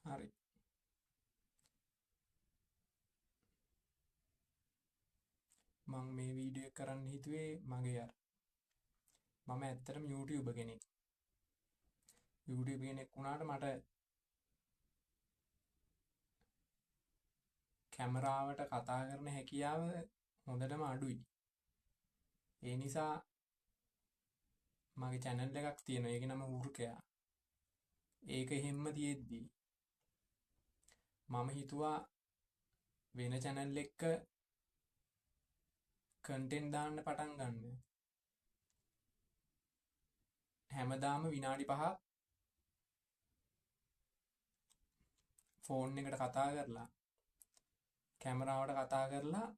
හරි. මම මේ වීඩියෝ එක කරන්න හිතුවේ මගේ මම ඇත්තටම YouTube කෙනෙක්. YouTube කෙනෙක් වුණාට මට කැමරාවට කතා කරන හැකියාව හොඳටම අඩුයි. ඒ නිසා මගේ channel එකක් තියෙනවා. ඒකේ නම උරුකයා. ඒක එහෙම්ම තියෙද්දි මම හිතුවා වෙන channel එකක content දාන්න පටන් ගන්න. හැමදාම විනාඩි 5ක් ෆෝන් එකට කතා කරලා කැමරාවට කතා කරලා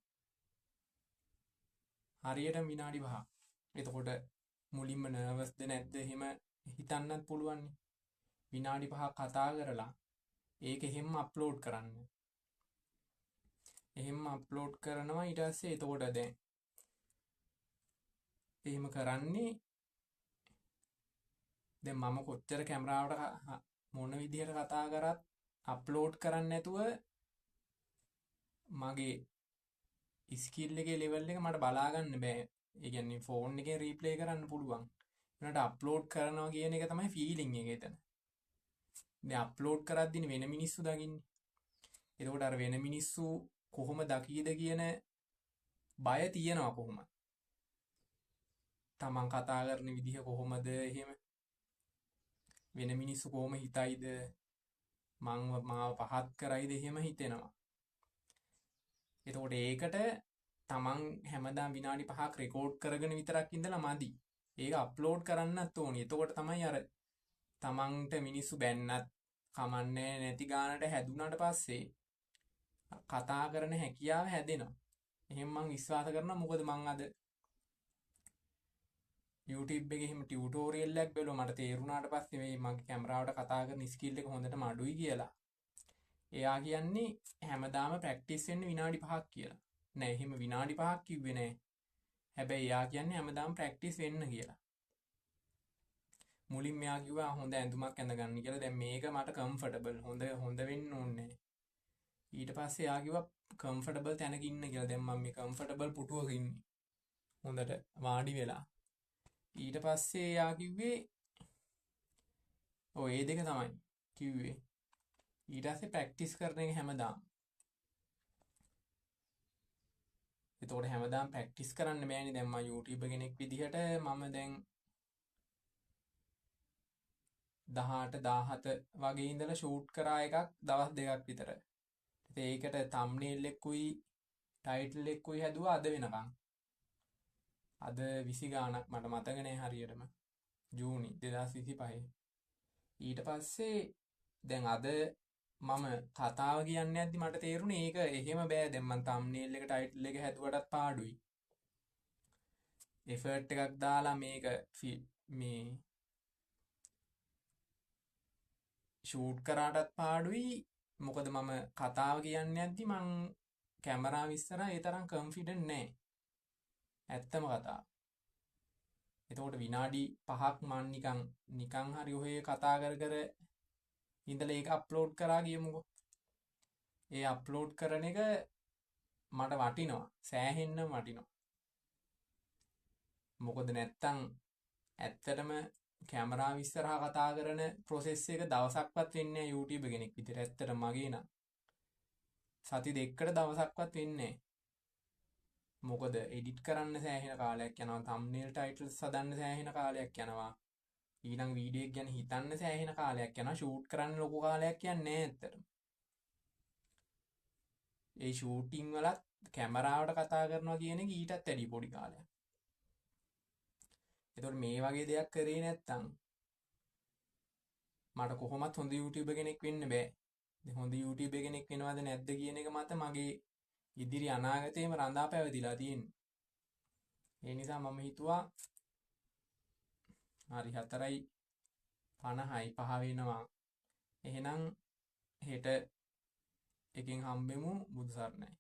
හරියට විනාඩි 5ක්. එතකොට මුලින්ම නර්වස්ද නැද්ද එහෙම හිතන්නත් පුළුවන්. විනාඩි 5ක් කතා කරලා ඒක එහෙම අප්ලෝඩ් කරන්න. එහෙම අප්ලෝඩ් කරනවා ඊට පස්සේ එතකොට දැන් එහෙම කරන්නේ දැන් මම කොච්චර කැමරාවට මොන විදිහට කතා කරත් අප්ලෝඩ් කරන්නේ නැතුව මගේ ස්කිල් එකේ ලෙවල් එක මට බලා ගන්න බෑ. ඒ කියන්නේ ෆෝන් එකේ රීප්ලේ කරන්න පුළුවන්. ඒකට අප්ලෝඩ් කරනවා කියන එක තමයි ෆීලිං එක එතන. දැන් අප්ලෝඩ් කරද්දී වෙන මිනිස්සු දකින්නේ. එතකොට අර වෙන මිනිස්සු කොහොම දකීද කියන බය තියෙනවා කොහොමද? තමන් කතා කරන විදිහ කොහොමද එහෙම වෙන මිනිස්සු කොහොම හිතයිද මාව පහත් කරයිද එහෙම හිතෙනවා. එතකොට ඒකට තමන් හැමදාම විනාඩි 5ක් රෙකෝඩ් කරගෙන විතරක් ඉඳලා මදි. ඒක අප්ලෝඩ් කරන්නත් ඕනි. එතකොට තමයි අර තමන්ට මිනිස්සු බැන්නත් කමන්නේ නැති ගානට හැදුනට පස්සේ කතා කරන හැකියාව හැදෙනවා. එහෙනම් මම විශ්වාස කරනවා. මොකද මම අද YouTube එකේ එහෙම ටියුටෝරියල් එකක් බැලුවා. මට තේරුණාට පස්සේ මේ මගේ කැමරාවට කතා කරන ස්කිල් එක හොඳටම අඩුයි කියලා. එයා කියන්නේ හැමදාම ප්‍රැක්ටිස් වෙන්න විනාඩි 5ක් කියලා. නෑ එහෙම විනාඩි 5ක් කිව්වේ නෑ. හැබැයි එයා කියන්නේ හැමදාම ප්‍රැක්ටිස් වෙන්න කියලා. මුලින් මෙයා කිව්වා හොඳ ඇඳුමක් ඇඳගන්න කියලා. දැන් මේක මට කම්ෆර්ටබල් හොඳ වෙන්න ඕනේ. ඊට පස්සේ එයා කිව්වා කම්ෆර්ටබල් තැනක ඉන්න කියලා. දැන් මම මේ කම්ෆර්ටබල් පුටුවක ඉන්නේ. හොඳට වාඩි වෙලා. ඊට පස්සේ එයා කිව්වේ ඔය ඒ දෙක තමයි කිව්වේ. ඊට පස්සේ ප්‍රැක්ටිස් කරන එක හැමදාම. එතකොට හැමදාම ප්‍රැක්ටිස් කරන්න බෑනේ. දැන් මම YouTube කෙනෙක් විදිහට මම දැන් 18 17 වගේ ඉඳලා ෂූට් කරා එකක් දවස් දෙකක් විතර. ඉතින් ඒකට තම්බ්නේල් එකකුයි ටයිටල් එකකුයි හැදුවා අද වෙනකන්. අද 20 ගාණක් මට මතක නෑ හරියටම. ජූනි 2025. ඊට පස්සේ දැන් අද මම කතාව කියන්නේ නැද්දි මට තේරුණේ ඒක එහෙම බෑ. දැන් මම තම්බ්නේල් එක ටයිටල් එක හැදුවටත් පාඩුයි. එෆර්ට් එකක් දාලා මේක මේ ෂූට් කරාටත් පාඩුයි. මොකද මම කතාව කියන්නේ නැද්දි මං කැමරාව ඉස්සරහා ඒ තරම් කන්ෆිඩන්ට් නෑ. ඇත්තම කතාව. එතකොට විනාඩි 5ක් මං නිකන් හරි ඔහේ කතා කර ඉඳලා ඒක අප්ලෝඩ් කරා ගියමුකෝ. ඒ අප්ලෝඩ් කරන එක මට වටිනවා. සෑහෙන්න වටිනවා. මොකද නැත්තම් ඇත්තටම කැමරාව ඉස්සරහා කතා කරන ප්‍රොසෙස් එක දවසක්වත් වෙන්නේ නැහැ YouTube කෙනෙක් විදිහට. ඇත්තට මගේ නම් සති දෙකකට දවසක්වත් වෙන්නේ නැහැ. මොකද එඩිට් කරන්න සෑහෙන කාලයක් යනවා. thumbnail titles හදන්න සෑහෙන කාලයක් යනවා. ඊළඟ වීඩියෝ එක ගැන හිතන්න සෑහෙන කාලයක් යනවා. ෂූට් කරන්න ලොකු කාලයක් යන්නේ නැහැ ඇත්තටම. ඒ ෂූටින් වලත් කැමරාවට කතා කරනවා කියන එක ඊටත් වැඩි පොඩි කාලයක්. එතකොට මේ වගේ දෙයක් කරේ නැත්තම් මට කොහොමත් හොඳ YouTube කෙනෙක් වෙන්න බෑ. හොඳ YouTube කෙනෙක් වෙනවද නැද්ද කියන එක මත මගේ ඉදිරි අනාගතේම රඳා පැවතිලා තියෙන්නේ. ඒ නිසා මම හිතුවා හරි 4:50යි 5 වෙනවා. එහෙනම් හෙට එකෙන් හම්බෙමු. බුදු සරණයි.